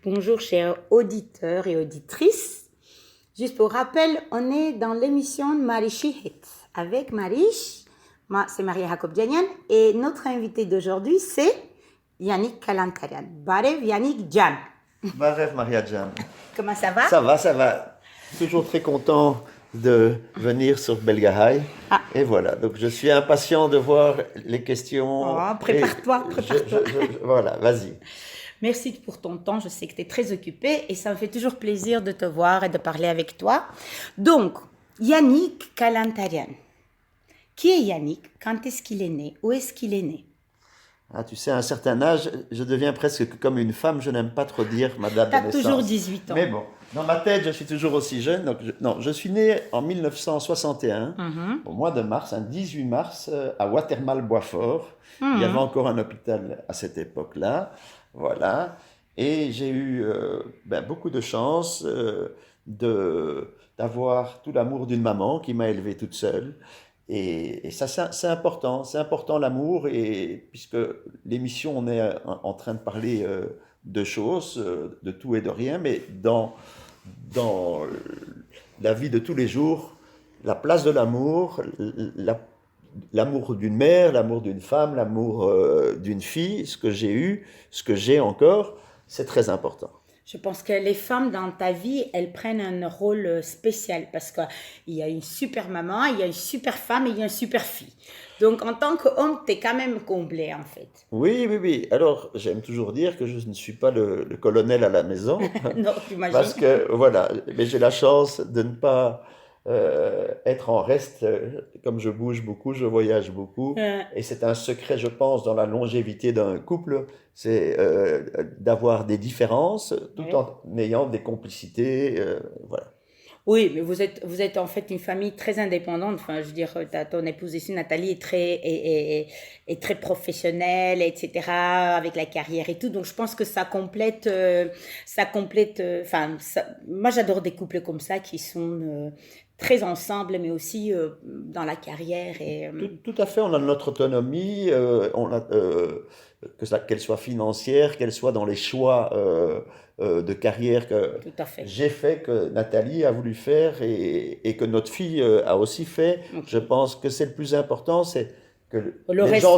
Bonjour chers auditeurs et auditrices. Juste pour rappel, on est dans l'émission Marichi Hit avec Marish. Moi, c'est Maria Hakobdjanian et notre invité d'aujourd'hui, c'est Yannick Kalantarian. Barev Yannick Jan. Barev Maria Jan. Comment ça va? Ça va. Toujours très content de venir sur Belgahai. Ah. Et voilà, donc je suis impatient de voir les questions. Oh, prépare-toi. Voilà, vas-y. Merci pour ton temps, je sais que tu es très occupé et ça me fait toujours plaisir de te voir et de parler avec toi. Donc, Yannick Kalantarian. Qui est Yannick? Quand est-ce qu'il est né? Où est-ce qu'il est né? Ah, tu sais, à un certain âge, je deviens presque comme une femme, je n'aime pas trop dire ma date de naissance. Tu as toujours 18 ans. Mais bon, dans ma tête, je suis toujours aussi jeune. Donc je suis né en 1961, au mois de mars, un 18 mars, à Watermal-Boisfort. Il y avait encore un hôpital à cette époque-là. Voilà. Et j'ai eu beaucoup de chance d'avoir tout l'amour d'une maman qui m'a élevé toute seule. Et ça, c'est important l'amour, et puisque l'émission, on est en train de parler de choses, de tout et de rien, mais dans la vie de tous les jours, la place de l'amour, l'amour d'une mère, l'amour d'une femme, l'amour d'une fille, ce que j'ai eu, ce que j'ai encore, c'est très important. Je pense que les femmes dans ta vie, elles prennent un rôle spécial parce qu'il y a une super maman, il y a une super femme et il y a une super fille. Donc en tant qu'homme, tu es quand même comblé en fait. Oui. Alors j'aime toujours dire que je ne suis pas le colonel à la maison. Non, t'imagines. Parce que voilà, mais j'ai la chance de ne pas être en reste. Comme je bouge beaucoup, je voyage beaucoup. Et c'est un secret, je pense, dans la longévité d'un couple, c'est d'avoir des différences tout en ayant des complicités. Voilà. Oui, mais vous êtes en fait une famille très indépendante. Enfin, je veux dire, ton épouse ici, Nathalie, est très professionnelle, etc., avec la carrière et tout. Donc, je pense que ça complète. Moi, j'adore des couples comme ça qui sont très ensemble, mais aussi dans la carrière. Tout à fait, on a notre autonomie, qu'elle soit financière, qu'elle soit dans les choix de carrière que j'ai fait, que Nathalie a voulu faire et que notre fille a aussi fait. Okay. Je pense que c'est le plus important, c'est que les gens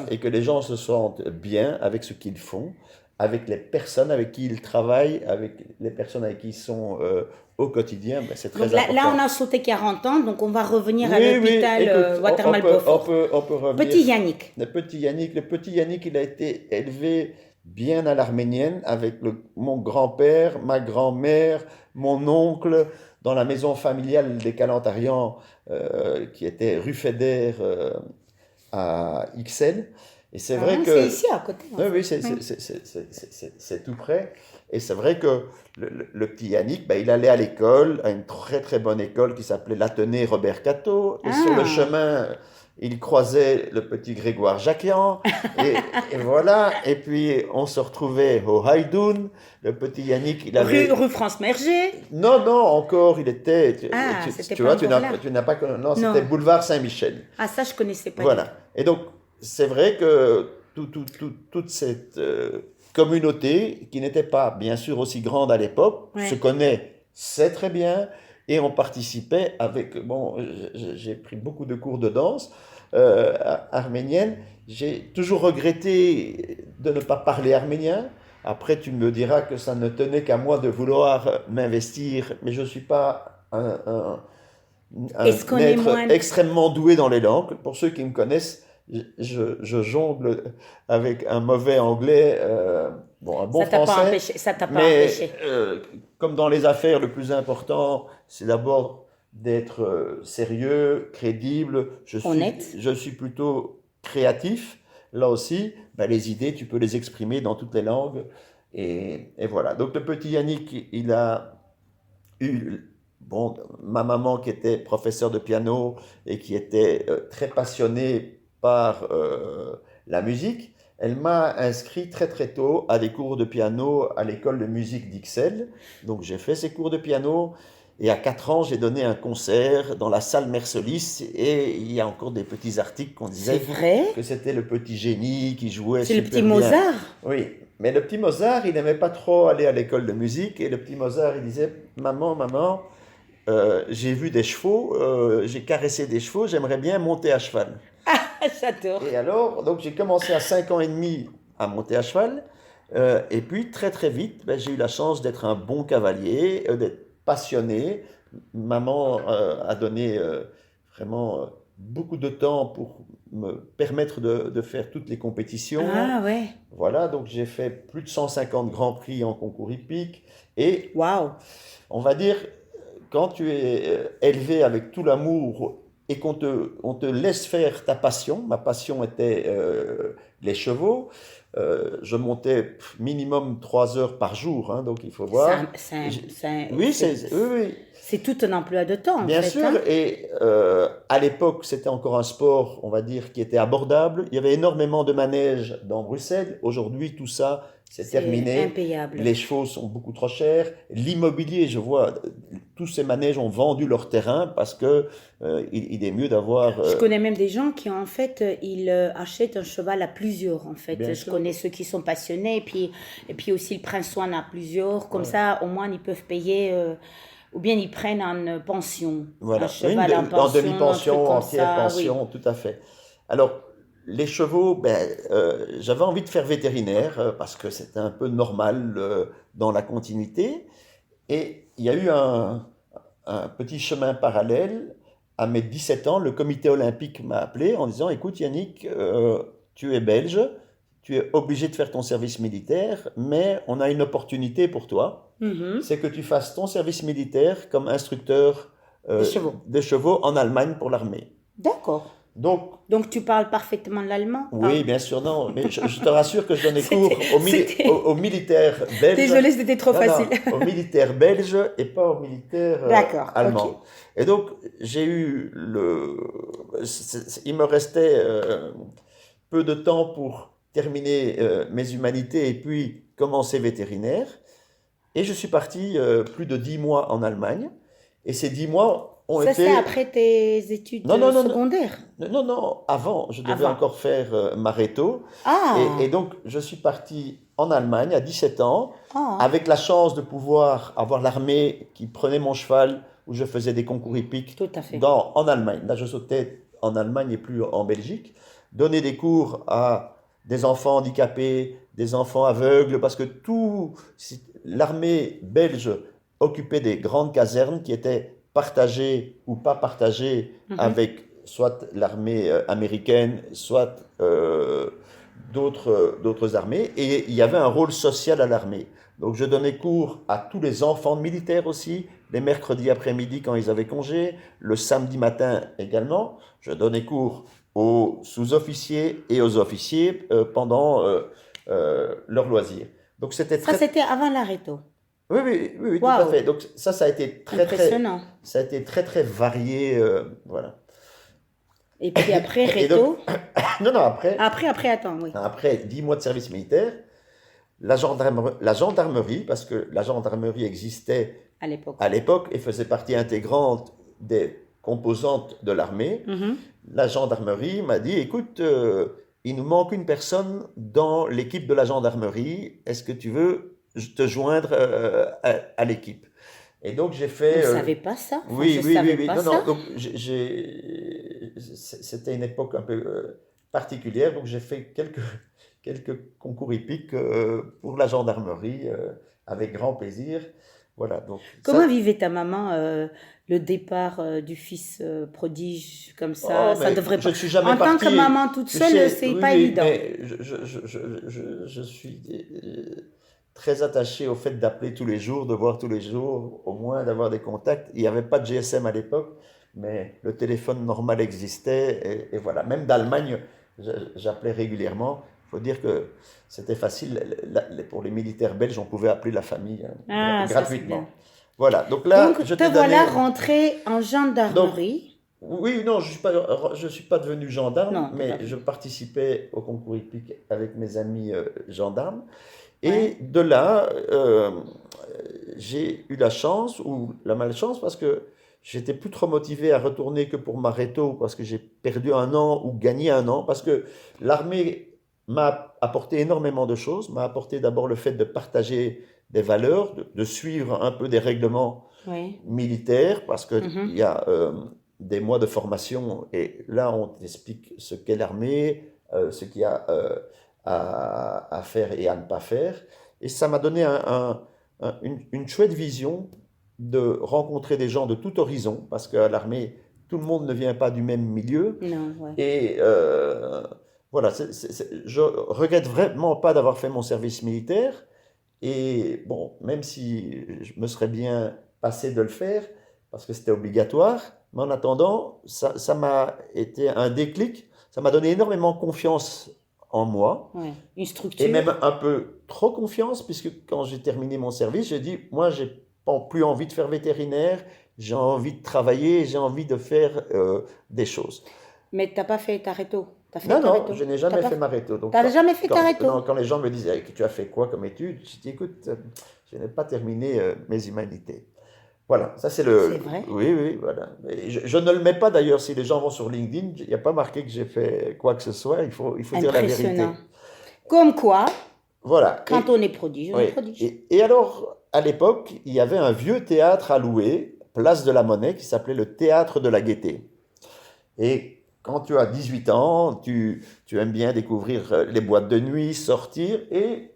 et que les gens se sentent bien avec ce qu'ils font, avec les personnes avec qui ils travaillent, avec les personnes avec qui ils sont au quotidien, c'est très important. Là, on a sauté 40 ans, donc on va revenir à l'hôpital Watermal-Boisfort. On peut revenir. Petit Yannick. Le petit Yannick, il a été élevé bien à l'arménienne avec mon grand-père, ma grand-mère, mon oncle, dans la maison familiale des Kalantarian, qui était rue Fédère à Ixelles. Et c'est vrai que... C'est ici à côté. Oui, c'est tout près. Et c'est vrai que le petit Yannick, il allait à l'école, à une très très bonne école qui s'appelait l'Athénée Robert Cato. Et sur le chemin, il croisait le petit Grégoire Jacquian. Et voilà. Et puis on se retrouvait au Haïdoun. Le petit Yannick, il avait... Rue France Merger. Non, encore, il était... tu vois, tu n'as pas... Non, c'était boulevard Saint-Michel. Ah, ça, je connaissais pas. Voilà. Et donc, c'est vrai que toute cette communauté, qui n'était pas bien sûr aussi grande à l'époque, se sait très bien, et on participait avec... Bon, j'ai pris beaucoup de cours de danse arménienne. J'ai toujours regretté de ne pas parler arménien. Après, tu me diras que ça ne tenait qu'à moi de vouloir m'investir, mais je ne suis pas un être extrêmement doué dans les langues. Pour ceux qui me connaissent, je jongle avec un mauvais anglais, un bon français. Ça t'a pas empêché. Comme dans les affaires, le plus important, c'est d'abord d'être sérieux, crédible. Honnête. Je suis plutôt créatif. Là aussi, les idées, tu peux les exprimer dans toutes les langues. Et voilà. Donc le petit Yannick, il a eu... ma maman qui était professeure de piano et qui était très passionnée par la musique, elle m'a inscrit très très tôt à des cours de piano à l'école de musique d'Ixelles. Donc j'ai fait ces cours de piano Et à 4 ans, j'ai donné un concert dans la salle Mercelis. Et il y a encore des petits articles qu'on disait C'est vrai? que c'était le petit génie qui jouait C'est le super petit bien. Mozart? Oui, mais le petit Mozart, il n'aimait pas trop aller à l'école de musique. Et le petit Mozart, il disait, maman, maman, j'ai vu des chevaux, j'ai caressé des chevaux, j'aimerais bien monter à cheval. J'adore. Et alors, donc j'ai commencé à 5 ans et demi à monter à cheval. Et puis très très vite, ben, j'ai eu la chance d'être un bon cavalier, d'être passionné. Maman a donné vraiment beaucoup de temps pour me permettre de faire toutes les compétitions. Ah ouais. Voilà, donc j'ai fait plus de 150 grands prix en concours hippique. Et Waouh. on va dire, quand tu es élevé avec tout l'amour et on te laisse faire ta passion, ma passion était les chevaux, je montais minimum 3 heures par jour, hein, donc il faut voir. Oui, oui, c'est tout un emploi de temps, bien en fait. sûr, Hein. et à l'époque, c'était encore un sport, on va dire, qui était abordable. Il y avait énormément de manèges dans Bruxelles. Aujourd'hui, tout ça, c'est terminé. Impayable. Les chevaux sont beaucoup trop chers. L'immobilier, je vois, tous ces manèges ont vendu leur terrain parce que il est mieux d'avoir. Je connais même des gens qui, en fait, ils achètent un cheval à plusieurs, en fait. Bien Je sûr. connais ceux qui sont passionnés, et puis aussi le prince Swan à plusieurs. Comme ça, au moins, ils peuvent payer, ou bien ils prennent en pension. Voilà, Un cheval en en pension, demi-pension, un truc comme entière ça, pension, tout à fait. Alors, les chevaux, ben, j'avais envie de faire vétérinaire parce que c'était un peu normal dans la continuité. Et il y a eu un petit chemin parallèle. À mes 17 ans, le comité olympique m'a appelé en disant, écoute Yannick, tu es belge, tu es obligé de faire ton service militaire, mais on a une opportunité pour toi. Mhm. C'est que tu fasses ton service militaire comme instructeur De chevaux. de chevaux en Allemagne pour l'armée. D'accord. Donc, tu parles parfaitement l'allemand? oui, bien sûr, non, mais je te rassure que je donnais cours C'était- aux militaires belges. Désolée, c'était trop Non, facile. non, aux militaires belges et pas aux militaires D'accord, allemands. ok. Et donc, j'ai eu il me restait peu de temps pour terminer mes humanités et puis commencer vétérinaire. Et je suis parti plus de 10 mois en Allemagne. Et ces 10 mois ont Ça, été... c'est après tes études secondaires? Non, avant, je devais Avant. encore faire ma réto. Ah, Et donc, je suis parti en Allemagne à 17 ans, ah. avec la chance de pouvoir avoir l'armée qui prenait mon cheval, où je faisais des concours hippiques Tout à fait. en Allemagne. Là, je sautais en Allemagne et plus en Belgique. Donner des cours à des enfants handicapés, des enfants aveugles, parce que l'armée belge occupait des grandes casernes qui étaient partagées ou pas partagées avec soit l'armée américaine, soit d'autres armées, et il y avait un rôle social à l'armée. Donc je donnais cours à tous les enfants de militaires aussi, les mercredis après-midi quand ils avaient congé, le samedi matin également. Je donnais cours aux sous-officiers et aux officiers pendant leurs loisirs. Donc c'était Ça, c'était avant la réto. Oui, tout Waouh. à fait. Donc ça a été Impressionnant. ça a été très varié, voilà. Et puis après, Et réto. donc, non, après, Attends, oui. après 10 mois de service militaire, la gendarmerie, parce que la gendarmerie existait À l'époque. à l'époque et faisait partie intégrante des composantes de l'armée, la gendarmerie m'a dit, écoute, il nous manque une personne dans l'équipe de la gendarmerie, est-ce que tu veux te joindre à l'équipe? Et donc j'ai fait... Vous ne savez pas ça? Enfin, Oui, je oui, savais oui, oui. pas Non, ça. non, donc c'était une époque un peu particulière, donc j'ai fait quelques concours hippiques pour la gendarmerie avec grand plaisir. Voilà, donc Comment ça, vivait ta maman le départ du fils prodige comme ça? Ça mais devrait je pas. ne suis jamais En tant parti. que maman toute Tu seule, sais, c'est oui, pas oui, évident. mais je suis très attaché au fait d'appeler tous les jours, de voir tous les jours, au moins d'avoir des contacts. Il n'y avait pas de GSM à l'époque, mais le téléphone normal existait. Et voilà, même d'Allemagne, j'appelais régulièrement. Il faut dire que c'était facile. Pour les militaires belges, on pouvait appeler la famille Ah, ça, c'est gratuitement. bien. Voilà, donc là, Donc, je te t'ai voilà donné... rentré en gendarmerie. Oui, non, je suis pas devenu gendarme, Non, t'es mais pas je participais au concours hippique avec mes amis gendarmes. Ouais. Et de là, j'ai eu la chance ou la malchance parce que j'étais plus trop motivé à retourner que pour Mareto parce que j'ai perdu un an ou gagné un an parce que l'armée m'a apporté énormément de choses, m'a apporté d'abord le fait de partager des valeurs, de suivre un peu des règlements Oui. militaires parce que Mhm. il y a des mois de formation et là on t'explique ce qu'est l'armée, ce qu'il y a à faire et à ne pas faire. Et ça m'a donné une chouette vision de rencontrer des gens de tout horizon, parce qu'à l'armée, tout le monde ne vient pas du même milieu. Non, ouais. Et voilà, je regrette vraiment pas d'avoir fait mon service militaire. Et bon, même si je me serais bien passé de le faire, parce que c'était obligatoire, mais en attendant, ça m'a été un déclic, ça m'a donné énormément confiance en moi, Ouais. Une et structure. même un peu trop confiance, puisque quand j'ai terminé mon service, j'ai dit, moi, j'ai plus envie de faire vétérinaire, j'ai envie de travailler, j'ai envie de faire des choses. Mais t'as pas fait Tareto. T'as fait Non, non, Tareto. je n'ai T'as jamais pas fait Mareto. Donc, T'as jamais fait Tareto. quand les gens me disent, eh, tu as fait quoi comme étude? Je dis, écoute, je n'ai pas terminé mes humanités. Voilà, ça c'est C'est le... vrai. Oui, oui, voilà. Et je ne le mets pas d'ailleurs, si les gens vont sur LinkedIn, il n'y a pas marqué que j'ai fait quoi que ce soit, il faut dire la vérité. Impressionnant. Comme quoi, Voilà. quand on est prodige, on est Oui. prodige. Et alors, à l'époque, il y avait un vieux théâtre à louer, place de la Monnaie, qui s'appelait le Théâtre de la Gaîté. Et quand tu as 18 ans, tu aimes bien découvrir les boîtes de nuit, sortir, et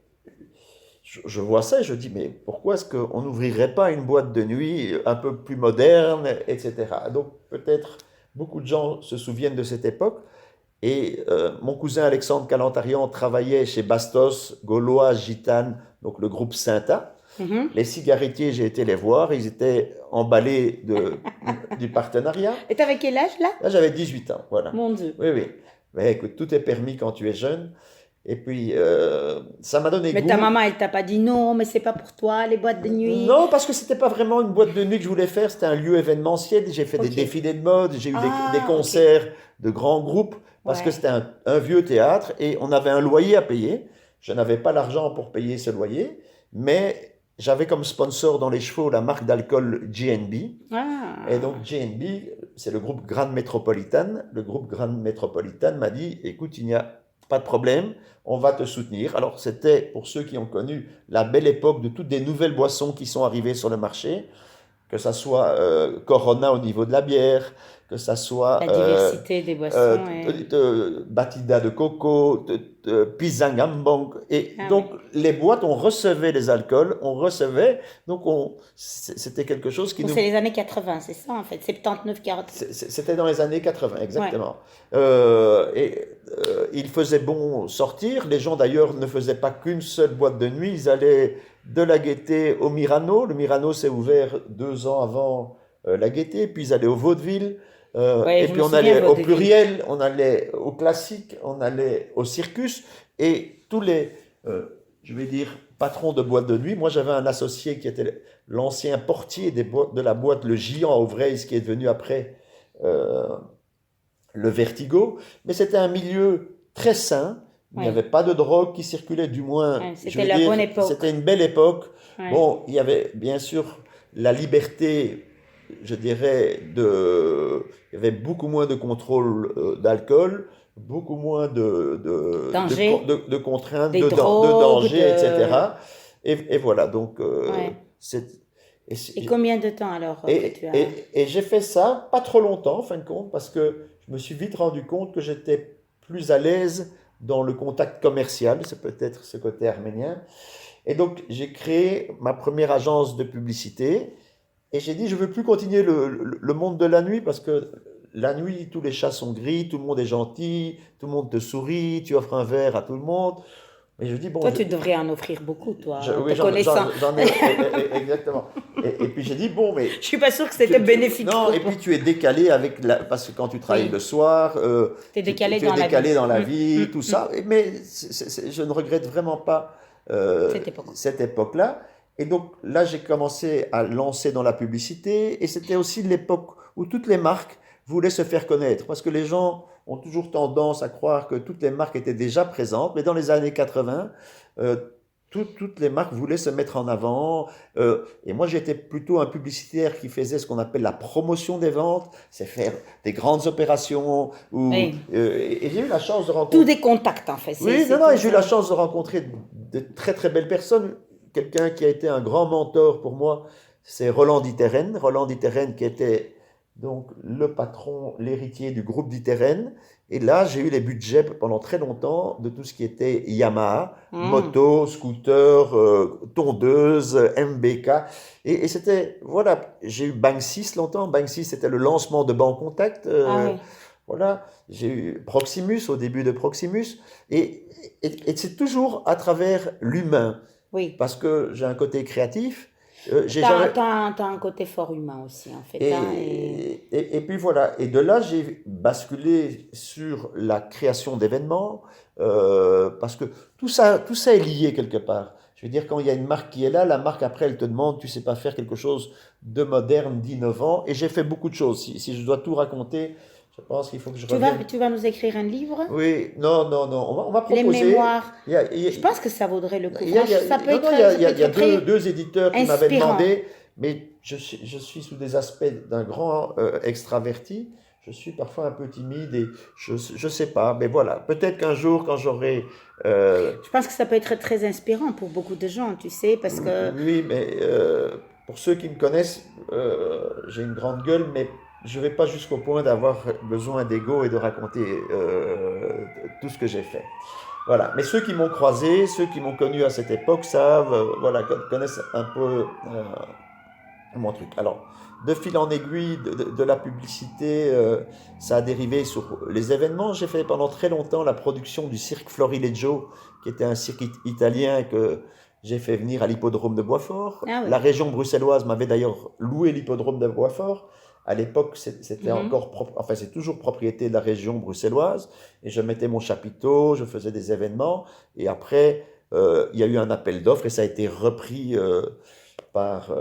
je vois ça et je dis, mais pourquoi est-ce qu'on n'ouvrirait pas une boîte de nuit un peu plus moderne, etc. Donc peut-être beaucoup de gens se souviennent de cette époque. Et mon cousin Alexandre Kalantarian travaillait chez Bastos, Gaulois, Gitane, donc le groupe Synta. Mhm. Les cigarettiers, j'ai été les voir, ils étaient emballés du partenariat. Et t'avais quel âge là? Là, j'avais 18 ans, voilà. Mon Dieu. Oui, oui. Mais écoute, tout est permis quand tu es jeune. Et puis, ça m'a donné Mais goût. ta maman, elle t'a pas dit non, mais c'est pas pour toi, les boîtes de nuit. Non, parce que c'était pas vraiment une boîte de nuit que je voulais faire, c'était un lieu événementiel. J'ai fait des Ok. défilés de mode, j'ai eu des Ah, concerts de grands groupes, parce que Ouais. c'était un vieux théâtre et on avait un loyer à payer. Je n'avais pas l'argent pour payer ce loyer, mais j'avais comme sponsor dans les chevaux la marque d'alcool G&B. Ah. Et donc G&B, c'est le groupe Grand Metropolitan. Le groupe Grand Metropolitan m'a dit, écoute, il n'y a pas de problème, on va te soutenir. Alors c'était, pour ceux qui ont connu la belle époque de toutes des nouvelles boissons qui sont arrivées sur le marché, que ça soit Corona au niveau de la bière, que ça soit La diversité des boissons. Batida de coco, Pisang Ambong. Et Ah donc, oui. les boîtes, on recevait les alcools, on recevait, donc c'était quelque chose qui Donc nous... c'est les années 80, c'est ça en fait, 79, 40. C'était dans les années 80, exactement. Il faisait bon sortir. Les gens d'ailleurs ne faisaient pas qu'une seule boîte de nuit. Ils allaient de la Gaîté au Mirano. Le Mirano s'est ouvert 2 ans avant la Gaîté. Puis ils allaient au Vaudeville. Ouais, Et je puis me on souviens, allait au Vaudeville. Pluriel, on allait au Classique, on allait au Circus. Et tous les, je vais dire, patrons de boîtes de nuit. Moi, j'avais un associé qui était l'ancien portier de la boîte Le Giant à Auvreil, ce qui est devenu après le Vertigo. Mais c'était un milieu très sain. Il n'y Ouais. avait pas de drogue qui circulait, du moins. Ouais, je c'était veux la dire, bonne époque. c'était une belle époque. Ouais. Bon, il y avait bien sûr la liberté, je dirais, il y avait beaucoup moins de contrôle d'alcool, beaucoup moins Danger. de contraintes, Des de drogues, danger, de- etc. Et voilà, donc, Ouais. c'est- et c'est- Et combien de temps alors que tu as... et j'ai fait ça pas trop longtemps, en fin de compte, parce que je me suis vite rendu compte que j'étais plus à l'aise dans le contact commercial, c'est peut-être ce côté arménien. Et donc, j'ai créé ma première agence de publicité et j'ai dit, je ne veux plus continuer le monde de la nuit parce que la nuit, tous les chats sont gris, tout le monde est gentil, tout le monde te sourit, tu offres un verre à tout le monde. Mais je dis, bon, Toi, tu devrais en offrir beaucoup, toi, oui, te connaissant. j'en ai, exactement. Et puis j'ai dit, bon, mais Je suis pas sûre que c'était bénéfique. non, pour et toi. puis tu es décalé parce que quand tu travailles Oui. le soir, T'es décalé tu es dans la décalé vie. dans la Mm, vie, mm, tout mm. ça. Mais je ne regrette vraiment pas Cette époque. époque-là. Et donc là, j'ai commencé à lancer dans la publicité. Et c'était aussi l'époque où toutes les marques voulaient se faire connaître. Parce que les gens ont toujours tendance à croire que toutes les marques étaient déjà présentes. Mais dans les années 80, toutes les marques voulaient se mettre en avant. Et moi, j'étais plutôt un publicitaire qui faisait ce qu'on appelle la promotion des ventes, c'est faire des grandes opérations. Oui. Et j'ai eu la chance de rencontrer... Tous des contacts, en fait. Oui, non, et j'ai eu la chance de rencontrer de très très belles personnes. Quelqu'un qui a été un grand mentor pour moi, c'est Roland D'Itteren. Roland D'Itteren qui était donc le patron, l'héritier du groupe D'Itteren. Et là, j'ai eu les budgets pendant très longtemps de tout ce qui était Yamaha, moto, scooter, tondeuse, MBK. Et c'était, voilà, j'ai eu Banksy longtemps. Banksy, c'était le lancement de Banc Contact. Oui. Voilà, j'ai eu Proximus au début de Proximus. Et c'est toujours à travers l'humain. Oui. Parce que j'ai un côté créatif. T'as un côté fort humain aussi, en fait. Et puis voilà, et de là, j'ai basculé sur la création d'événements, parce que tout ça est lié quelque part. Je veux dire, quand il y a une marque qui est là, la marque après, elle te demande, tu sais pas faire quelque chose de moderne, d'innovant, et j'ai fait beaucoup de choses. Si je dois tout raconter, je pense qu'il faut que je revienne. Tu vas nous écrire un livre? Oui, non, on va proposer. Les mémoires. Je pense que ça vaudrait le coup. Ça peut être. Il y a deux éditeurs qui m'avaient demandé, mais je suis sous des aspects d'un grand extraverti. Je suis parfois un peu timide et je sais pas, mais voilà. Peut-être qu'un jour, quand j'aurai. Je pense que ça peut être très inspirant pour beaucoup de gens, tu sais, parce que. Oui, mais pour ceux qui me connaissent, j'ai une grande gueule, mais je ne vais pas jusqu'au point d'avoir besoin d'ego et de raconter tout ce que j'ai fait. Voilà. Mais ceux qui m'ont croisé, ceux qui m'ont connu à cette époque savent, voilà, connaissent un peu mon truc. Alors, de fil en aiguille, de la publicité, ça a dérivé sur les événements. J'ai fait pendant très longtemps la production du cirque Florileggio, qui était un cirque italien que j'ai fait venir à l'hippodrome de Boisfort. Ah oui. La région bruxelloise m'avait d'ailleurs loué l'hippodrome de Boisfort. À l'époque, c'était encore enfin, c'est toujours propriété de la région bruxelloise. Et je mettais mon chapiteau, je faisais des événements. Et après, il y a eu un appel d'offres et ça a été repris par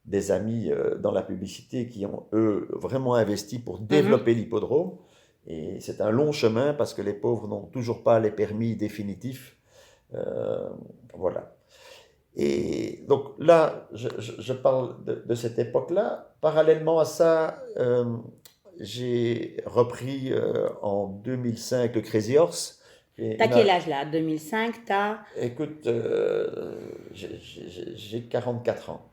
des amis dans la publicité qui ont, eux, vraiment investi pour développer l'hippodrome. Et c'est un long chemin parce que les pauvres n'ont toujours pas les permis définitifs. Voilà. Et donc là, je parle de cette époque-là. Parallèlement à ça, j'ai repris en 2005 le Crazy Horse. T'as quel âge là? 2005, t'as... Écoute, j'ai 44 ans.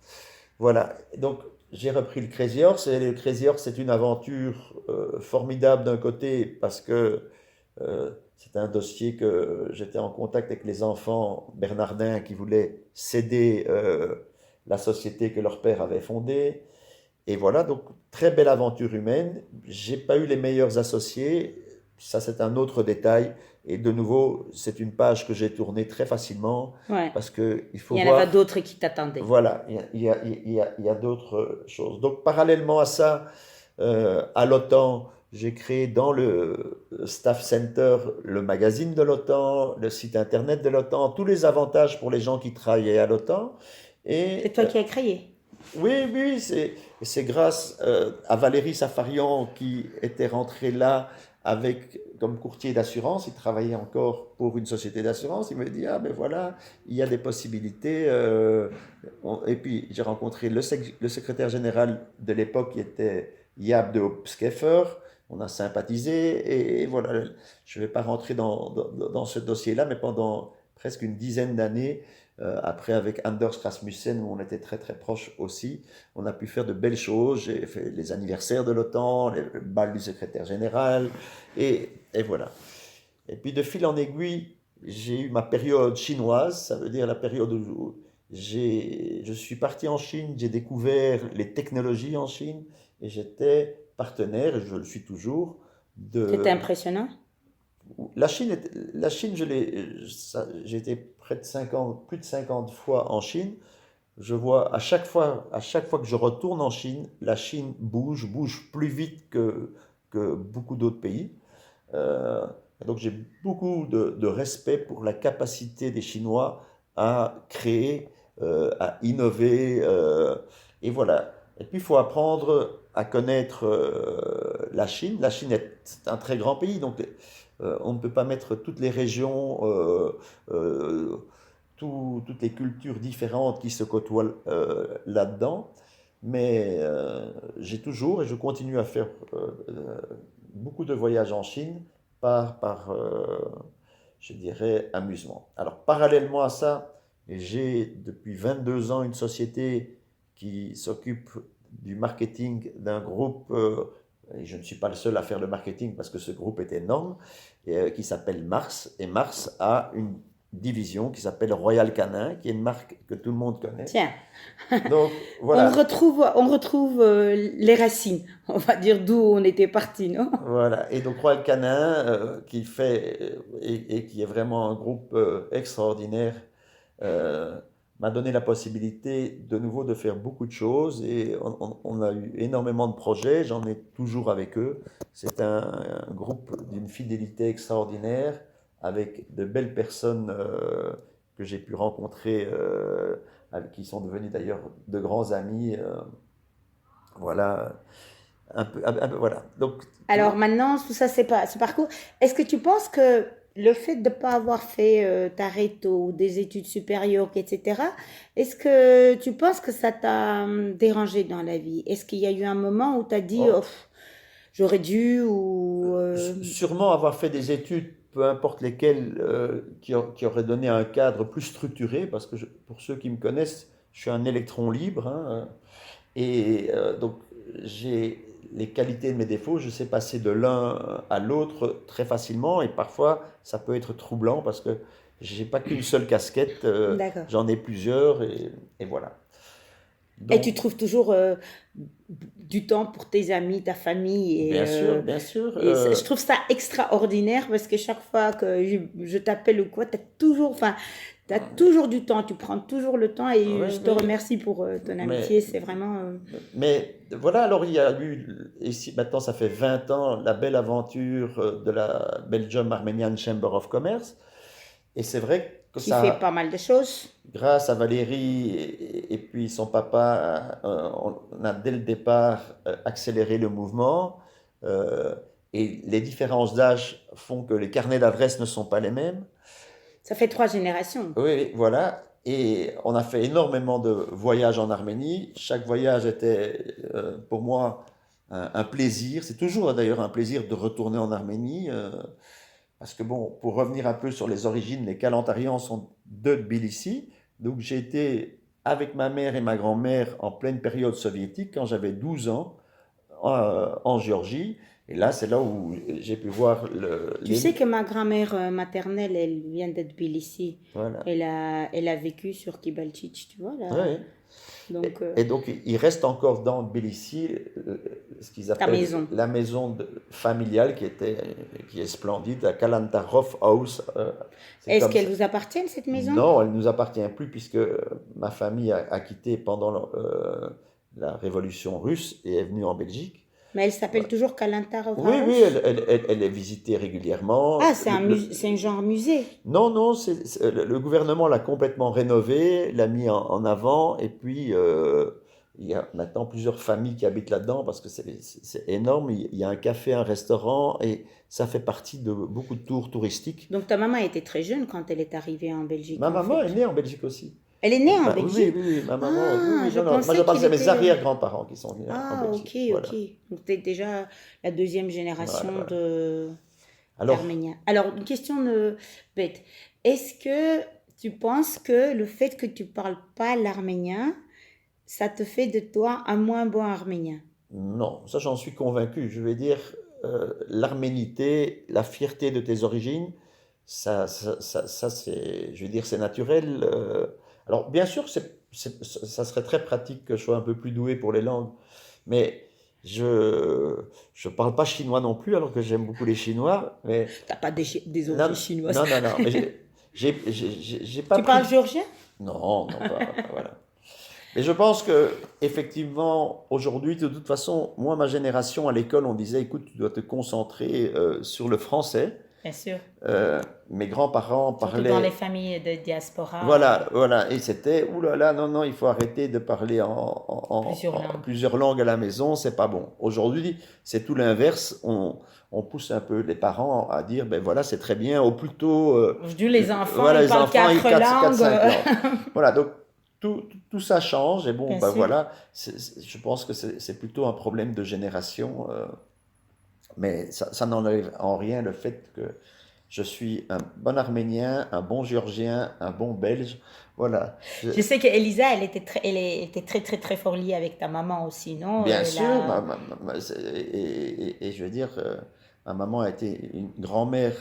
Voilà. Donc j'ai repris le Crazy Horse. Et le Crazy Horse, c'est une aventure formidable d'un côté parce que c'était un dossier que j'étais en contact avec les enfants bernardins qui voulaient céder la société que leur père avait fondée. Et voilà, donc très belle aventure humaine. J'ai pas eu les meilleurs associés, ça c'est un autre détail. Et de nouveau, c'est une page que j'ai tournée très facilement parce que il faut voir. Il y en avait d'autres qui t'attendaient. Voilà, il y a d'autres choses. Donc parallèlement à ça, à l'OTAN, j'ai créé dans le Staff Center le magazine de l'OTAN, le site internet de l'OTAN, tous les avantages pour les gens qui travaillaient à l'OTAN. C'est toi qui as créé? Oui, c'est grâce à Valérie Safarian qui était rentré là comme courtier d'assurance. Il travaillait encore pour une société d'assurance. Il me dit, ah ben voilà, il y a des possibilités. Et puis j'ai rencontré le secrétaire général de l'époque qui était Jaap de Hoop-Scheffer. On a sympathisé et voilà, je ne vais pas rentrer dans ce dossier-là, mais pendant presque une dizaine d'années, après avec Anders Rasmussen, où on était très très proches aussi, on a pu faire de belles choses. J'ai fait les anniversaires de l'OTAN, le bal du secrétaire général, et voilà. Et puis de fil en aiguille, j'ai eu ma période chinoise, ça veut dire la période où je suis parti en Chine, j'ai découvert les technologies en Chine, et j'étais partenaire, et je le suis toujours, C'était impressionnant. La Chine, j'ai été près de 50, plus de 50 fois en Chine. Je vois à chaque fois que je retourne en Chine, la Chine bouge plus vite que beaucoup d'autres pays. Donc j'ai beaucoup de respect pour la capacité des Chinois à créer, à innover, et voilà. Et puis il faut apprendre à connaître la Chine. La Chine est un très grand pays, donc on ne peut pas mettre toutes les régions toutes les cultures différentes qui se côtoient là-dedans. Mais j'ai toujours, et je continue à faire beaucoup de voyages en Chine je dirais, amusement. Alors, parallèlement à ça, j'ai depuis 22 ans une société qui s'occupe du marketing d'un groupe, et je ne suis pas le seul à faire le marketing parce que ce groupe est énorme, qui s'appelle Mars. Et Mars a une division qui s'appelle Royal Canin, qui est une marque que tout le monde connaît. Tiens, Donc, voilà. on retrouve les racines, on va dire d'où on était parti, non? Voilà. Et donc Royal Canin, qui fait, et qui est vraiment un groupe extraordinaire, m'a donné la possibilité de nouveau de faire beaucoup de choses et on a eu énormément de projets, j'en ai toujours avec eux. C'est un groupe d'une fidélité extraordinaire avec de belles personnes que j'ai pu rencontrer, qui sont devenus d'ailleurs de grands amis. Voilà, voilà. Donc, Alors maintenant, tout ça, ce parcours, est-ce que tu penses que le fait de ne pas avoir fait ta réto ou des études supérieures, etc., est-ce que tu penses que ça t'a dérangé dans la vie? Est-ce qu'il y a eu un moment où tu as dit, oh, oh, j'aurais dû ou... sûrement avoir fait des études, peu importe lesquelles, qui auraient donné un cadre plus structuré, parce que pour ceux qui me connaissent, je suis un électron libre, hein, et donc j'ai les qualités de mes défauts, je sais passer de l'un à l'autre très facilement, et parfois ça peut être troublant parce que j'ai pas qu'une seule casquette, D'accord. j'en ai plusieurs, et voilà. Et tu trouves toujours du temps pour tes amis, ta famille. Et, bien sûr, bien sûr. Et je trouve ça extraordinaire parce que chaque fois que je t'appelle ou quoi, tu as toujours du temps, tu prends toujours le temps et Ouais, je te remercie pour ton amitié, c'est vraiment... Mais voilà, alors il y a eu, ici maintenant ça fait 20 ans, la belle aventure de la Belgium Armenian Chamber of Commerce. Et c'est vrai que qui fait pas mal de choses. grâce à Valérie et puis son papa, on a dès le départ accéléré le mouvement. Et les différences d'âge font que les carnets d'adresses ne sont pas les mêmes. Ça fait 3 générations. Oui, voilà. Et on a fait énormément de voyages en Arménie. Chaque voyage était pour moi un plaisir. C'est toujours d'ailleurs un plaisir de retourner en Arménie. Parce que bon, pour revenir un peu sur les origines, les Kalantarians sont de Tbilissi. Donc j'ai été avec ma mère et ma grand-mère en pleine période soviétique, quand j'avais 12 ans, en Géorgie. Et là, c'est là où j'ai pu voir Tu sais que ma grand-mère maternelle, elle vient de Tbilissi. Voilà. Elle a vécu sur Kibalchich, tu vois là. Ouais. Donc, et donc, il reste encore dans Tbilissi ce qu'ils appellent la maison familiale qui est splendide, la Kalantarov House. Est-ce qu'elle vous appartient, cette maison? Non, elle ne nous appartient plus puisque ma famille a quitté pendant la révolution russe et est venue en Belgique. Mais elle s'appelle toujours Kalantarov House? Oui, oui, elle est visitée régulièrement. Ah, c'est un genre musée? Non, non, le gouvernement l'a complètement rénové, l'a mis en avant, et puis il y a maintenant plusieurs familles qui habitent là-dedans parce que c'est énorme. Il y a un café, un restaurant, et ça fait partie de beaucoup de tours touristiques. Donc ta maman était très jeune quand elle est arrivée en Belgique? Ma maman est née en Belgique aussi. Elle est née en Belgique? Oui, oui, ma maman. Ah, oui, non, moi je parle de mes arrière-grands-parents qui sont venus en Belgique. Ah, ok, ok. Donc tu es déjà la deuxième génération d'Arméniens. Alors, une question bête. Est-ce que tu penses que le fait que tu parles pas l'arménien, ça te fait de toi un moins bon arménien? Non, ça j'en suis convaincu. Je vais dire, l'arménité, la fierté de tes origines, ça c'est, je veux dire, c'est naturel. Alors, bien sûr, ça serait très pratique que je sois un peu plus doué pour les langues, mais je parle pas chinois non plus, alors que j'aime beaucoup les Chinois. Mais t'as pas des origines chinoises? Non, non, non. Mais j'ai pas. Tu parles géorgien? Non, non, pas, voilà. Mais je pense que effectivement, aujourd'hui, de toute façon, moi, ma génération à l'école, on disait, écoute, tu dois te concentrer sur le français. Bien sûr. Mes grands-parents Surtout parlaient... dans les familles de diaspora. Voilà. Et c'était, oulala, non, il faut arrêter de parler en plusieurs langues à la maison, c'est pas bon. Aujourd'hui, c'est tout l'inverse. On pousse un peu les parents à dire, ben voilà, c'est très bien, au plus tôt... Aujourd'hui, les enfants, voilà, ils parlent 4 langues. 5 langues. Voilà, donc tout ça change. Et bon, Bien ben sûr. voilà, je pense que c'est plutôt un problème de génération. Mais ça n'enlève en rien le fait que je suis un bon Arménien, un bon Géorgien, un bon Belge. Voilà. Je sais qu'Elisa, elle était très, très, très fort liée avec ta maman aussi, non? Bien sûr, et je veux dire, ma maman a été une grand-mère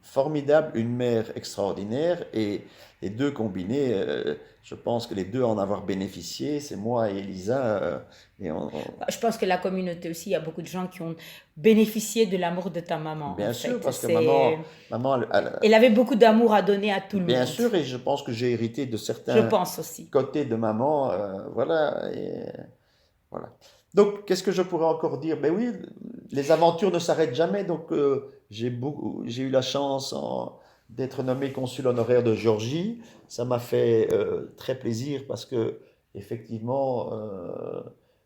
formidable, une mère extraordinaire, et les deux combinés, je pense que les deux en avoir bénéficié, c'est moi et Elisa. Je pense que la communauté aussi, il y a beaucoup de gens qui ont bénéficié de l'amour de ta maman. Bien en sûr, fait. parce que maman elle avait beaucoup d'amour à donner à tout le monde. Bien sûr, et je pense que j'ai hérité de certains Je pense aussi. côtés de maman, voilà. Voilà. Donc, qu'est-ce que je pourrais encore dire? Ben oui, les aventures ne s'arrêtent jamais. Donc, j'ai eu la chance d'être nommé consul honoraire de Géorgie. Ça m'a fait très plaisir parce que, effectivement,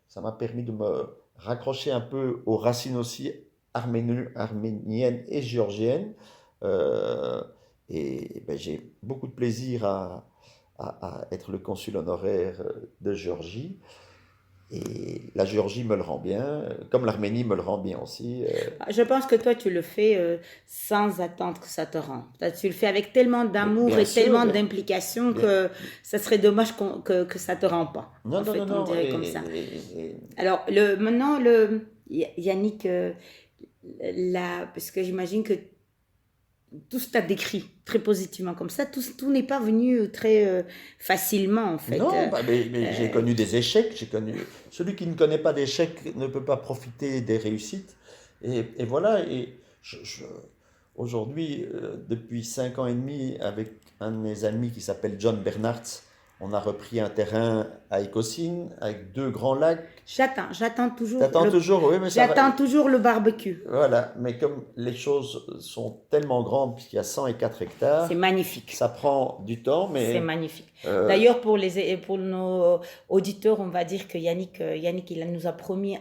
ça m'a permis de me raccrocher un peu aux racines aussi arméniennes et géorgiennes. Et ben, j'ai beaucoup de plaisir à être le consul honoraire de Géorgie. Et la Géorgie me le rend bien, comme l'Arménie me le rend bien aussi. Je pense que toi, tu le fais sans attendre que ça te rende. Tu le fais avec tellement d'amour et tellement d'implication que ça serait dommage que ça te rende pas. Non, on dirait comme ça. Et... Alors, maintenant, Yannick, parce que j'imagine que tout ce que tu as décrit très positivement comme ça, tout n'est pas venu très facilement en fait. Non, mais j'ai connu des échecs, celui qui ne connaît pas d'échecs ne peut pas profiter des réussites. Et voilà, et aujourd'hui, depuis 5 ans et demi, avec un de mes amis qui s'appelle John Bernards, on a repris un terrain à Écosine avec 2 grands lacs. J'attends toujours. Oui, mais j'attends toujours le barbecue. Voilà, mais comme les choses sont tellement grandes, puisqu'il y a 104 hectares. C'est magnifique. Ça prend du temps, mais. C'est magnifique. D'ailleurs, pour nos auditeurs, on va dire que Yannick il nous a promis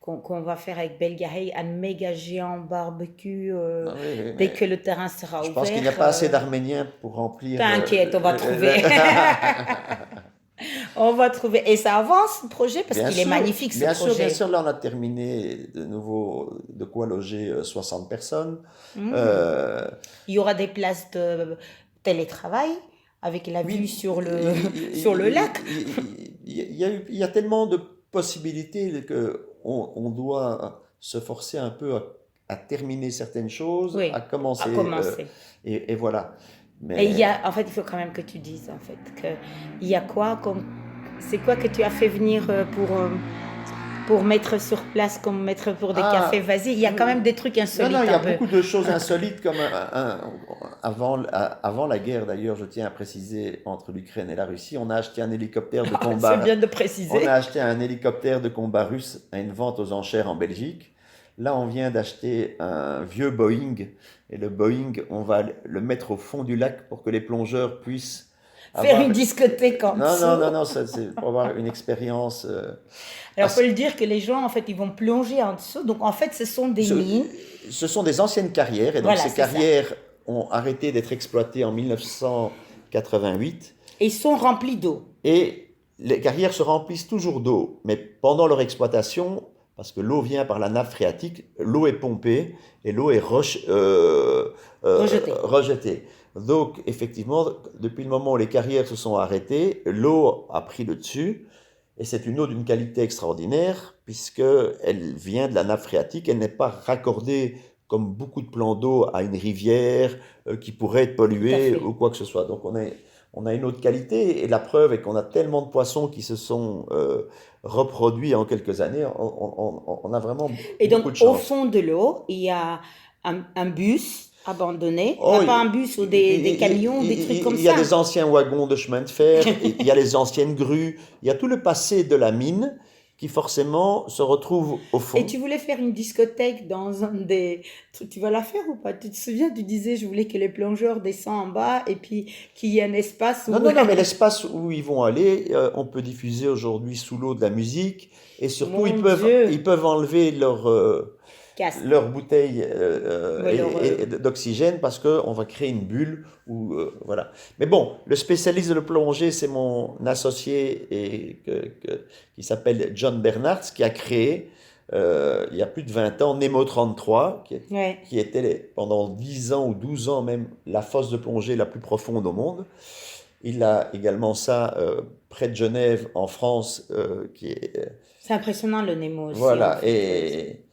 qu'on va faire avec Belgahey un méga géant barbecue dès que le terrain sera ouvert. Je pense qu'il n'y a pas assez d'Arméniens pour remplir. T'inquiète, on va trouver. On va trouver. Et ça avance, le projet, parce qu'il est magnifique, ce projet. Bien sûr, là, on a terminé de nouveau de quoi loger 60 personnes. Il y aura des places de télétravail avec la vue sur le lac. Il y a tellement de possibilités qu'on doit se forcer un peu à terminer certaines choses, à commencer. Et voilà. Mais en fait, il faut quand même que tu dises, en fait, il y a quoi c'est quoi que tu as fait venir pour mettre sur place, comme mettre pour des cafés? Vas-y, il y a quand même des trucs insolites. Non, il y a beaucoup de choses insolites, comme avant la guerre, d'ailleurs, je tiens à préciser, entre l'Ukraine et la Russie, on a acheté un hélicoptère de combat. C'est bien de préciser. On a acheté un hélicoptère de combat russe à une vente aux enchères en Belgique. Là, on vient d'acheter un vieux Boeing, et le Boeing, on va le mettre au fond du lac pour que les plongeurs puissent faire une discothèque en dessous. Non, c'est pour avoir une expérience. Alors, on peut le dire que les gens, en fait, ils vont plonger en dessous. Donc, en fait, ce sont des mines. Ce sont des anciennes carrières, et donc ces carrières ont arrêté d'être exploitées en 1988. Et ils sont remplis d'eau. Et les carrières se remplissent toujours d'eau, mais pendant leur exploitation, parce que l'eau vient par la nappe phréatique, l'eau est pompée et l'eau est rejetée. Donc, effectivement, depuis le moment où les carrières se sont arrêtées, l'eau a pris le dessus, et c'est une eau d'une qualité extraordinaire, puisqu'elle vient de la nappe phréatique, elle n'est pas raccordée comme beaucoup de plans d'eau à une rivière qui pourrait être polluée ou quoi que ce soit. Donc, on a une eau de qualité, et la preuve est qu'on a tellement de poissons qui se sont reproduits en quelques années, on a vraiment et donc, beaucoup de chance. Au fond de l'eau, il y a un bus abandonné, pas un bus ou des camions, des trucs comme ça. Il y a des anciens wagons de chemin de fer, il y a les anciennes grues, il y a tout le passé de la mine qui forcément se retrouvent au fond. Et tu voulais faire une discothèque dans un des... Tu vas la faire ou pas? Tu te souviens, tu disais, je voulais que les plongeurs descendent en bas et puis qu'il y ait un espace où... Non, mais l'espace où ils vont aller, on peut diffuser aujourd'hui sous l'eau de la musique et surtout ils peuvent enlever leur bouteille d'oxygène parce qu'on va créer une bulle. Voilà. Mais bon, le spécialiste de la plongée, c'est mon associé qui s'appelle John Bernards, qui a créé, il y a plus de 20 ans, Nemo 33, qui était pendant 10 ans ou 12 ans même la fosse de plongée la plus profonde au monde. Il a également ça près de Genève, en France, qui est... C'est impressionnant le Nemo aussi. Voilà, et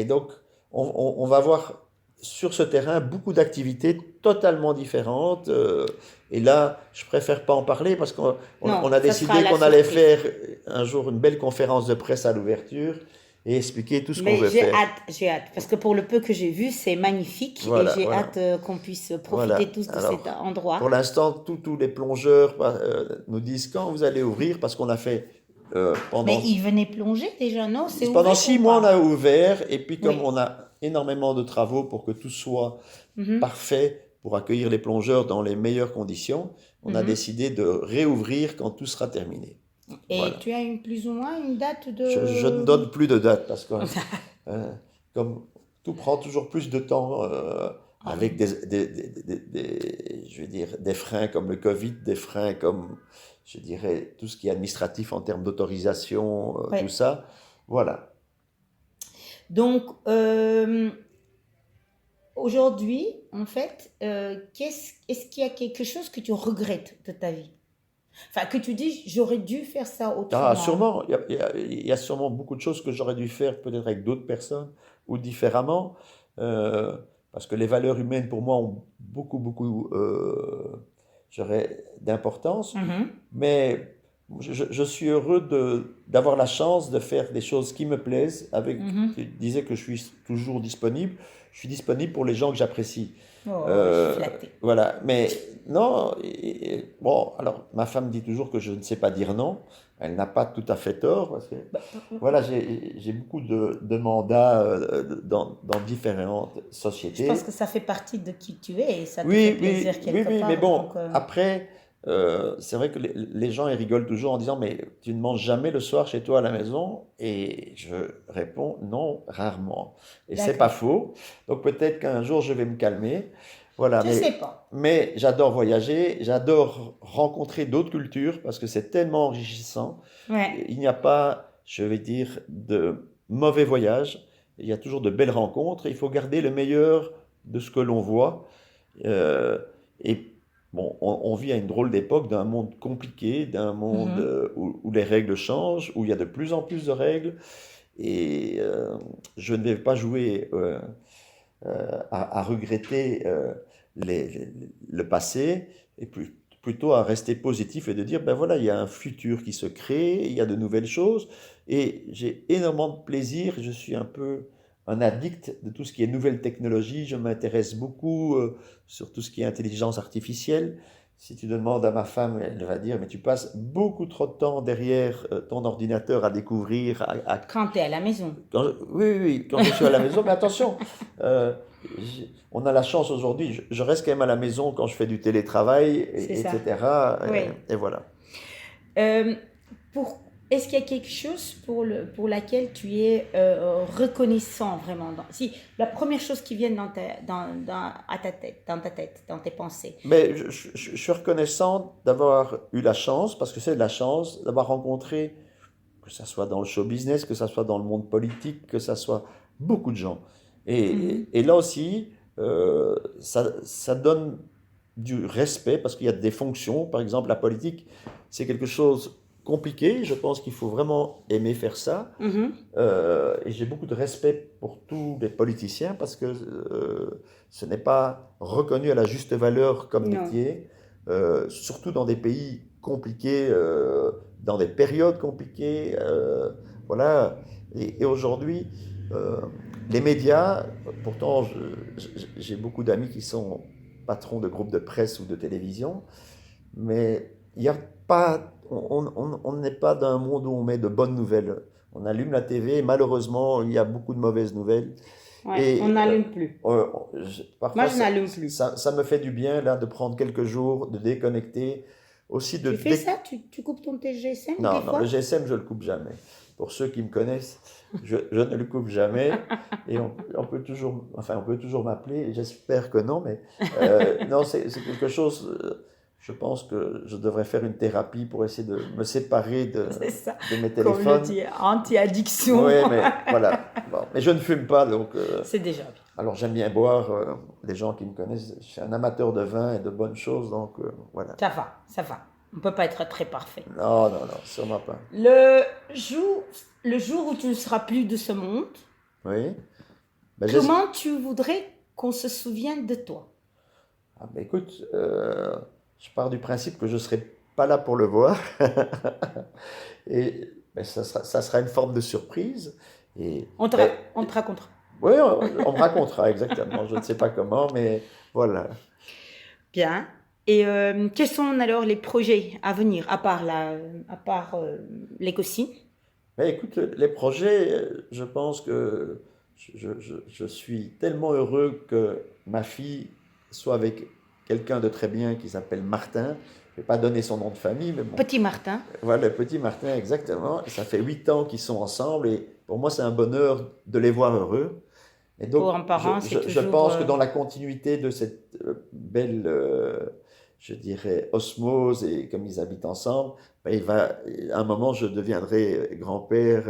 donc on va voir sur ce terrain beaucoup d'activités totalement différentes. Et là, je préfère pas en parler parce qu'on a décidé qu'on allait faire un jour une belle conférence de presse à l'ouverture et expliquer tout ce qu'on veut faire. J'ai hâte, parce que pour le peu que j'ai vu, c'est magnifique et j'ai hâte qu'on puisse profiter tous de cet endroit. Pour l'instant, tous les plongeurs nous disent quand vous allez ouvrir, parce qu'on a fait Mais ils venaient plonger déjà, non? Pendant 6 mois, on a ouvert, et puis comme on a énormément de travaux pour que tout soit parfait pour accueillir les plongeurs dans les meilleures conditions, on a décidé de réouvrir quand tout sera terminé. Et tu as plus ou moins une date de... Je ne donne plus de date parce que comme tout prend toujours plus de temps avec je veux dire, des freins comme le Covid, des freins comme, je dirais, tout ce qui est administratif en termes d'autorisation, tout ça. Voilà. Donc, aujourd'hui, en fait, est-ce qu'il y a quelque chose que tu regrettes de ta vie? Enfin, que tu dis, j'aurais dû faire ça autrement. Ah, sûrement. Il y a sûrement beaucoup de choses que j'aurais dû faire peut-être avec d'autres personnes ou différemment. Parce que les valeurs humaines, pour moi, ont beaucoup, d'importance. Mais je suis heureux d'avoir la chance de faire des choses qui me plaisent. Tu disais que je suis toujours disponible. Je suis disponible pour les gens que j'apprécie. Je suis flattée. Voilà, mais non, bon, alors ma femme dit toujours que je ne sais pas dire non. Elle n'a pas tout à fait tort, parce que voilà, j'ai beaucoup de mandats dans différentes sociétés. Je pense que ça fait partie de qui tu es et ça te fait plaisir quelque part. Oui, mais bon, après, c'est vrai que les gens ils rigolent toujours en disant mais tu ne manges jamais le soir chez toi à la maison, et je réponds non, rarement, et c'est pas faux, donc peut-être qu'un jour je vais me calmer. Voilà, je sais pas. Mais j'adore voyager, j'adore rencontrer d'autres cultures parce que c'est tellement enrichissant. Il n'y a pas, je vais dire, de mauvais voyages, il y a toujours de belles rencontres, il faut garder le meilleur de ce que l'on voit. Et bon, on vit à une drôle d'époque d'un monde compliqué, d'un monde où les règles changent, où il y a de plus en plus de règles. Et je ne vais pas jouer à regretter le passé, et plutôt à rester positif et de dire, ben voilà, il y a un futur qui se crée, il y a de nouvelles choses. Et j'ai énormément de plaisir, je suis un peu un addict de tout ce qui est nouvelle technologie, je m'intéresse beaucoup sur tout ce qui est intelligence artificielle. Si tu demandes à ma femme, elle va dire, mais tu passes beaucoup trop de temps derrière ton ordinateur à découvrir. Quand tu es à la maison. Oui, quand je suis à la maison, mais attention, on a la chance aujourd'hui, je reste quand même à la maison quand je fais du télétravail, etc. Et voilà. Est-ce qu'il y a quelque chose pour laquelle tu es reconnaissant vraiment si la première chose qui vient dans ta tête, dans tes pensées? Mais je suis reconnaissant d'avoir eu la chance, parce que c'est de la chance, d'avoir rencontré, que ça soit dans le show business, que ça soit dans le monde politique, que ça soit beaucoup de gens. Et là aussi, ça donne du respect, parce qu'il y a des fonctions, par exemple la politique, c'est quelque chose compliqué, je pense qu'il faut vraiment aimer faire ça. Et j'ai beaucoup de respect pour tous les politiciens parce que ce n'est pas reconnu à la juste valeur comme métier, surtout dans des pays compliqués, dans des périodes compliquées. Voilà. Et aujourd'hui, les médias, pourtant j'ai beaucoup d'amis qui sont patrons de groupes de presse ou de télévision, mais il n'y a pas... On n'est pas dans un monde où on met de bonnes nouvelles. On allume la TV et malheureusement, il y a beaucoup de mauvaises nouvelles. Ouais, on n'allume plus. Parfois, Moi, je n'allume plus. Ça me fait du bien là, de prendre quelques jours, de déconnecter. Aussi Tu fais ça? Tu coupes ton GSM Non, des non, fois? le GSM, je le coupe jamais. Pour ceux qui me connaissent, je ne le coupe jamais. Et on peut toujours m'appeler. J'espère que non, mais non, c'est quelque chose. Je pense que je devrais faire une thérapie pour essayer de me séparer de mes téléphones. Comme le dit, anti-addiction. Oui, mais voilà. Bon, mais je ne fume pas, donc. C'est déjà bien. Alors j'aime bien boire. Les gens qui me connaissent, je suis un amateur de vin et de bonnes choses, donc voilà. Ça va. On ne peut pas être très parfait. Non, sûrement pas. Le jour où tu ne seras plus de ce monde, oui. Ben, comment tu voudrais qu'on se souvienne de toi? Ah, ben, écoute, je pars du principe que je ne serai pas là pour le voir. Et ben, ça sera une forme de surprise. Et, on te racontera. Oui, on me racontera exactement. Je ne sais pas comment, mais voilà. Bien. Et quels sont alors les projets à venir, à part l'Écossine? Ben, écoute, les projets, je pense que je suis tellement heureux que ma fille soit avec quelqu'un de très bien qui s'appelle Martin. Je ne vais pas donner son nom de famille, mais bon. Petit Martin. Voilà, petit Martin, exactement. Ça fait 8 ans qu'ils sont ensemble et pour moi, c'est un bonheur de les voir heureux. Et donc, pour un parent, je pense que dans la continuité de cette belle, je dirais, osmose et comme ils habitent ensemble, ben, à un moment, je deviendrai grand-père.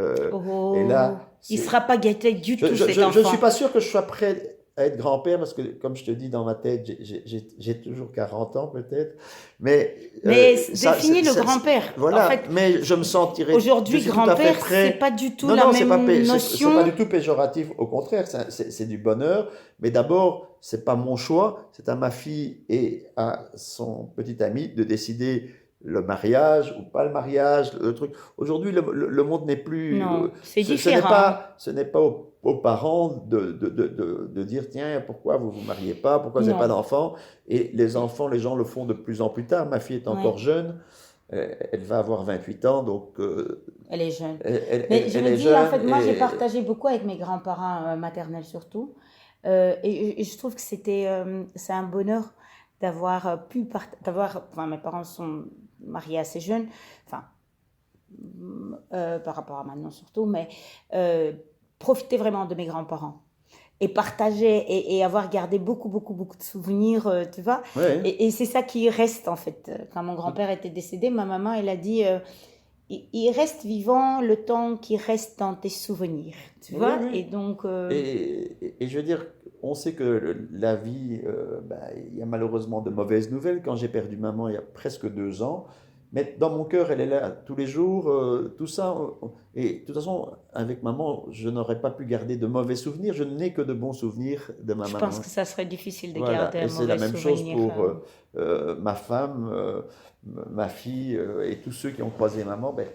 Et là, il ne sera pas gâté du tout, cet enfant. Je ne suis pas sûr que je sois prêt à être grand-père parce que, comme je te dis dans ma tête, j'ai toujours 40 ans peut-être. Mais définis le grand-père. Voilà, en fait, mais je me sentirais. Aujourd'hui, grand-père, c'est pas du tout la même notion. C'est pas du tout péjoratif, au contraire, c'est du bonheur. Mais d'abord, c'est pas mon choix, c'est à ma fille et à son petit ami de décider le mariage ou pas le mariage, le truc. Aujourd'hui, le monde n'est plus. Non, c'est différent. Ce n'est pas aux parents de dire tiens, pourquoi vous vous mariez pas, pourquoi vous n'avez pas d'enfants. Et les enfants, les gens le font de plus en plus tard. Ma fille est encore jeune, elle va avoir 28 ans, donc. Elle est jeune. Mais je me dis, en fait, moi j'ai partagé beaucoup avec mes grands-parents maternels surtout. Et je trouve que c'est un bonheur d'avoir enfin, mes parents sont mariés assez jeunes, enfin, par rapport à maintenant surtout, mais profiter vraiment de mes grands-parents et partager et avoir gardé beaucoup de souvenirs, tu vois. Ouais. Et c'est ça qui reste en fait. Quand mon grand-père était décédé, ma maman, elle a dit... il reste vivant le temps qui reste dans tes souvenirs, tu vois. Oui. Et donc... Et je veux dire, on sait que la vie, il y a malheureusement de mauvaises nouvelles. Quand j'ai perdu maman il y a presque 2 ans, mais dans mon cœur, elle est là tous les jours, tout ça. Et de toute façon, avec maman, je n'aurais pas pu garder de mauvais souvenirs. Je n'ai que de bons souvenirs de ma maman. Je pense que ça serait difficile de garder un mauvais souvenir. Et c'est la même chose pour ma femme, ma fille et tous ceux qui ont croisé maman. Ben,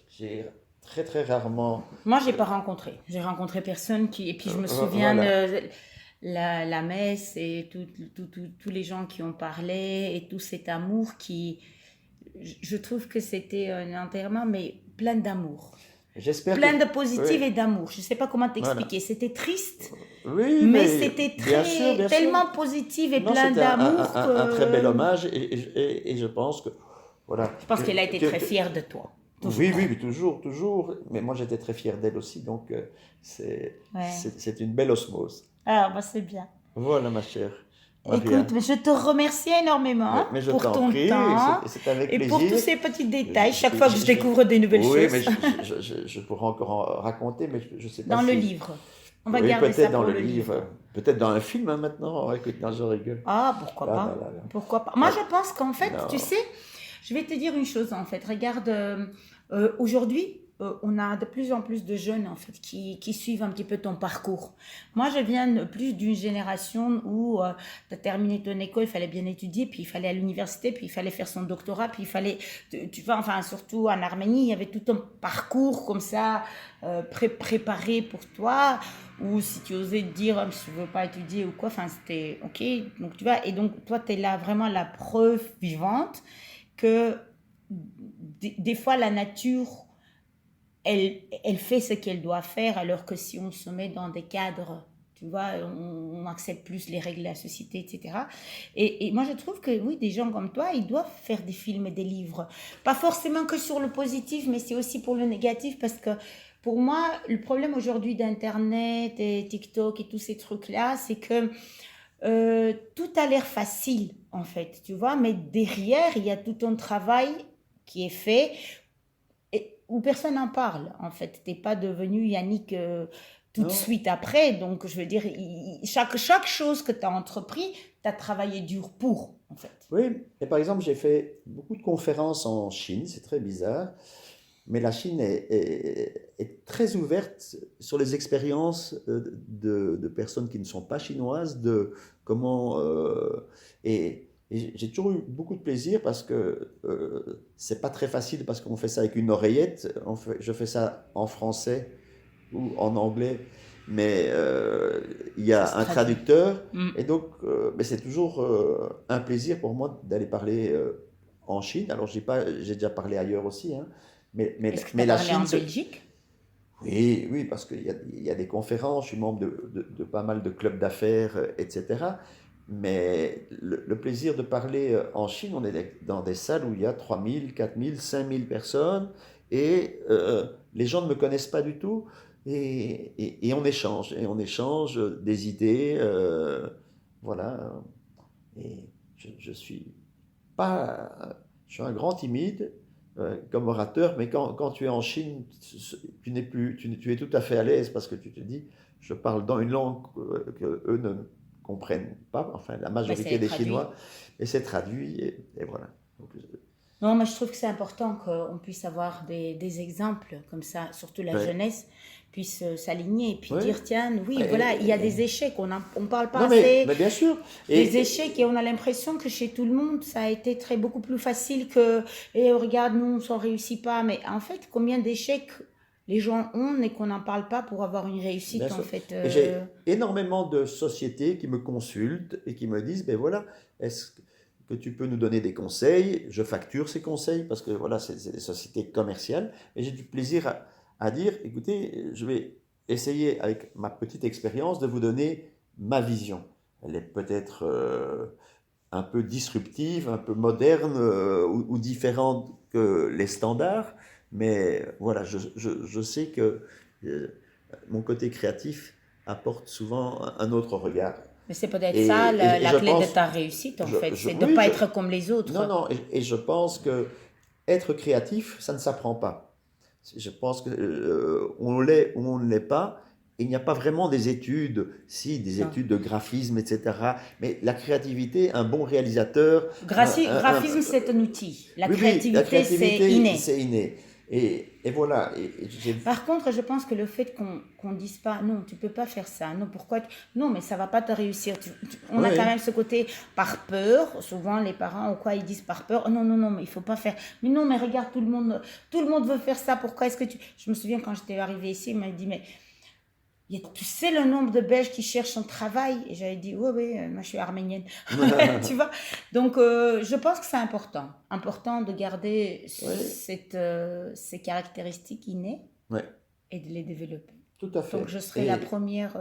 j'ai très rarement... Moi, je n'ai pas rencontré. J'ai rencontré personne qui... Et puis, je me souviens la messe et tous les gens qui ont parlé et tout cet amour qui... Je trouve que c'était un enterrement, mais plein d'amour. Plein de positif et d'amour. Je ne sais pas comment t'expliquer. Voilà. C'était triste, mais c'était tellement positif et plein d'amour. Un très bel hommage et je pense que... Voilà. Je pense qu'elle a été très fière de toi. Toujours. Oui, toujours. Mais moi, j'étais très fier d'elle aussi. Donc, c'est une belle osmose. Ah, bah, c'est bien. Voilà, ma chère. Maria. Écoute, je te remercie énormément pour ton temps et pour tous ces petits détails. Chaque fois que je découvre des nouvelles choses. Oui, mais je pourrais encore en raconter, mais je ne sais pas Dans le livre. On va garder ça pour le livre. Peut-être dans un film maintenant. Écoute, je rigole. Ah, pourquoi pas. Pourquoi pas. Moi, je pense qu'en fait, tu sais, je vais te dire une chose en fait. Regarde, aujourd'hui, on a de plus en plus de jeunes en fait qui suivent un petit peu ton parcours. Moi, je viens plus d'une génération où tu as terminé ton école, il fallait bien étudier, puis il fallait à l'université, puis il fallait faire son doctorat, puis il fallait, tu vois, enfin surtout en Arménie, il y avait tout un parcours comme ça préparé pour toi. Ou si tu osais te dire je ne veux pas étudier ou quoi, enfin c'était ok. Donc tu vois, et donc toi tu es là vraiment la preuve vivante que des fois la nature elle fait ce qu'elle doit faire, alors que si on se met dans des cadres, tu vois, on accepte plus les règles de la société, etc. Et moi, je trouve que oui, des gens comme toi, ils doivent faire des films et des livres. Pas forcément que sur le positif, mais c'est aussi pour le négatif, parce que pour moi, le problème aujourd'hui d'Internet et TikTok et tous ces trucs-là, c'est que tout a l'air facile, en fait, tu vois, mais derrière, il y a tout un travail qui est fait où personne n'en parle, en fait. T'es pas devenu Yannick tout de suite après. Donc, je veux dire, chaque chose que tu as entrepris, tu as travaillé dur pour, en fait. Oui, et par exemple, j'ai fait beaucoup de conférences en Chine, c'est très bizarre, mais la Chine est très ouverte sur les expériences de personnes qui ne sont pas chinoises, de comment... et j'ai toujours eu beaucoup de plaisir parce que c'est pas très facile parce qu'on fait ça avec une oreillette. Je fais ça en français ou en anglais, mais il y a un traducteur. Et donc, mais c'est toujours un plaisir pour moi d'aller parler en Chine. Alors, j'ai déjà parlé ailleurs aussi, hein, Est-ce que tu mais as la parlé Chine... en Belgique? Oui, oui, parce qu'il y a des conférences, je suis membre de pas mal de clubs d'affaires, etc. Mais le plaisir de parler en Chine, on est dans des salles où il y a 3000, 4000, 5000 personnes et les gens ne me connaissent pas du tout et et on échange des idées, voilà. Et je suis pas, je suis un grand timide comme orateur, mais quand tu es en Chine, tu n'es plus, tu es tout à fait à l'aise parce que tu te dis, je parle dans une langue que eux ne comprennent pas, enfin la Mais majorité c'est des traduit. Chinois, et c'est traduit, et voilà. Donc, Non, mais je trouve que c'est important qu'on puisse avoir des exemples comme ça, surtout la ouais, jeunesse puisse s'aligner et puis ouais. dire, tiens, oui, voilà, il y a des échecs, on ne parle pas Non, assez mais bien sûr. des échecs et on a l'impression que chez tout le monde, ça a été beaucoup plus facile que, et regarde, nous, on ne réussit pas. Mais en fait, combien d'échecs les gens ont et qu'on n'en parle pas pour avoir une Bien réussite, en sûr. fait. Et j'ai énormément de sociétés qui me consultent et qui me disent, ben voilà, est-ce que tu peux nous donner des conseils? Je facture ces conseils parce que voilà, c'est des sociétés commerciales. Et j'ai du plaisir à dire, écoutez, je vais essayer avec ma petite expérience de vous donner ma vision. Elle est peut-être un peu disruptive, un peu moderne ou différente que les standards, mais voilà, je sais que mon côté créatif apporte souvent un autre regard. Mais c'est peut-être ça Et la je clé de pense, ta réussite, en fait. C'est de ne oui, pas être comme les non, autres. non, et je pense que être créatif, ça ne s'apprend pas. Je pense que on l'est ou on ne l'est pas. Il n'y a pas vraiment des études, si, des Non. études de graphisme, etc. Mais la créativité, un bon réalisateur, Graphisme, c'est un outil. La oui, oui, la créativité, c'est créativité, inné. c'est inné. Et voilà. Par contre, je pense que le fait qu'on ne dise pas, non, tu peux pas faire ça, non, pourquoi, non, mais ça va pas te réussir. On a quand Oui, même ce côté par peur, souvent les parents, ou quoi, ils disent par peur, oh, non, non, non, mais il faut pas faire. Mais non, mais regarde, tout le monde veut faire ça, pourquoi est-ce que tu... Je me souviens quand j'étais arrivée ici, il m'a dit, mais tu sais le nombre de Belges qui cherchent un travail? Et j'avais dit, oui, oui, moi je suis arménienne. Tu vois? Donc, je pense que c'est important de garder oui, ces caractéristiques innées oui, et de les développer. tout à Donc, fait. je serai la première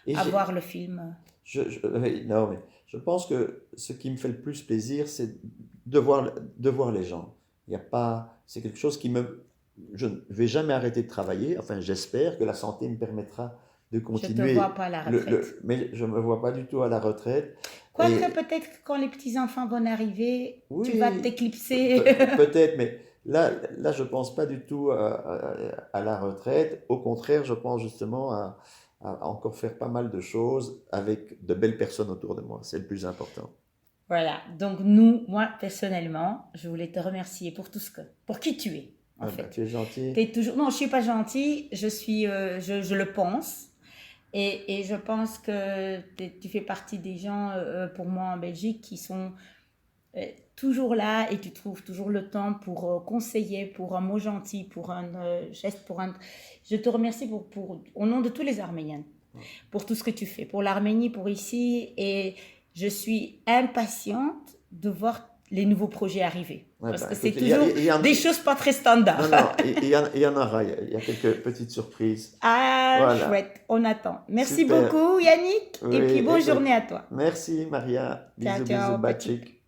Et à voir le film. oui, non, mais je pense que ce qui me fait le plus plaisir, c'est de voir les gens. Il y a pas, c'est quelque chose qui me, je ne vais jamais arrêter de travailler. Enfin, j'espère que la santé me permettra de Je te vois continuer pas à la retraite. mais je me vois pas du tout à la retraite. Quoique, Et peut-être que quand les petits-enfants vont arriver, tu vas oui, t'éclipser. peut-être, mais là, je pense pas du tout à la retraite. Au contraire, je pense justement à encore faire pas mal de choses avec de belles personnes autour de moi. C'est le plus important. Voilà. Donc, moi, personnellement, je voulais te remercier pour qui tu es, en Ah bah, fait. tu es gentil. T'es toujours, non, je suis pas gentille, je le pense. Et je pense que tu fais partie des gens, pour moi, en Belgique, qui sont toujours là et tu trouves toujours le temps pour conseiller, pour un mot gentil, pour un geste, pour un... Je te remercie au nom de tous les Arméniens pour tout ce que tu fais, pour l'Arménie, pour ici. Et je suis impatiente de voir les nouveaux projets arriver. Ouais, Parce bah, que c'est écoute, toujours il y en- des choses pas très standards. Non, non, il y en aura. Il y a quelques petites surprises. Ah, Voilà. chouette, on attend. Merci Super. beaucoup Yannick, et Oui, puis bonne écoute, journée à toi. Merci, Maria. Ciao, Bisous, ciao, bisous, Patrick. Bachik.